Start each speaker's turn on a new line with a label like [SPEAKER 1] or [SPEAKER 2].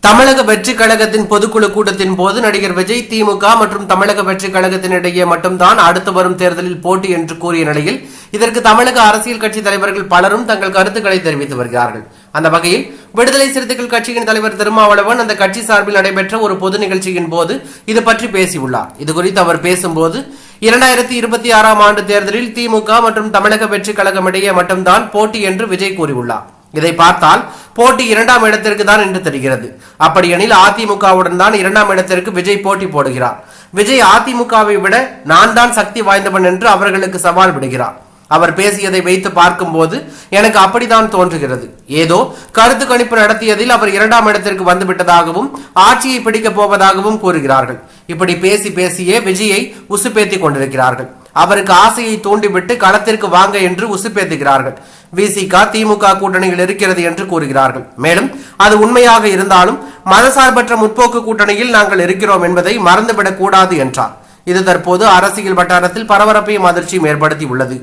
[SPEAKER 1] தமிழக வெற்றி கழகத்தின் பொதுக்குழு கூட்டத்தின் போது நடிகர் விஜய் திமுக மற்றும் தமிழக வெற்றி கழகத்தினிடையே மட்டும்தான் அடுத்து வரும் தேர்தலில் போட்டி என்று கூறிய நிலையில் இதற்கு தமிழக அரசியல் கட்சி தலைவர்கள் பலரும் தங்கள் கருத்துக்களை தெரிவித்து வருகிறார்கள். அந்த வகையில் விடுதலை சிறுத்தைகள் கட்சியின் தலைவர் திருமாவளவன் அந்த கட்சி சார்பில் நடைபெற்ற ஒரு பொது நிகழ்ச்சியின் போது இது பற்றி பேசியுள்ளார். இதுகுறித்து அவர் பேசும்போது 2026 ஆண்டு தேர்தலில் திமுக மற்றும் தமிழக வெற்றி கழகம் இடையே மட்டும்தான் போட்டி என்று விஜய் கூறியுள்ளார். இதை பார்த்தால் போட்டி 2ஆம் இடத்திற்கு தான் என்று தெரிகிறது. அப்படியெனில் அதிமுகவுடன் தான் 2ஆம் இடத்திற்கு விஜய் போட்டி போடுகிறார். விஜய் அதிமுகவை விட நான் தான் சக்தி வாய்ந்தவன் என்று அவர்களுக்கு சவால் விடுகிறார். அவர் பேசியதை வைத்து பார்க்கும்போது எனக்கு அப்படித்தான் தோன்றுகிறது. ஏதோ கருத்து கணிப்பு நடத்தியதில் அவர் 2ஆம் இடத்திற்கு வந்துவிட்டதாகவும் ஆட்சியை பிடிக்கப் போவதாகவும் கூறுகிறார்கள். இப்படி பேசி பேசியே விஜயை உசுப்பேத்தி கொண்டிருக்கிறார்கள். அவருக்கு ஆசையை தூண்டிவிட்டு களத்திற்கு வாங்க என்று உசுப்பேத்துகிறார்கள். விசிக திமுக கூட்டணியில் இருக்கிறது என்று கூறுகிறார்கள். மேலும் அது உண்மையாக இருந்தாலும் மதசார்பற்ற முற்போக்கு கூட்டணியில் நாங்கள் இருக்கிறோம் என்பதை மறந்துவிடக் கூடாது என்றார். இது தற்போது அரசியல் வட்டாரத்தில் பரபரப்பையும் அதிர்ச்சியும் ஏற்படுத்தி உள்ளது.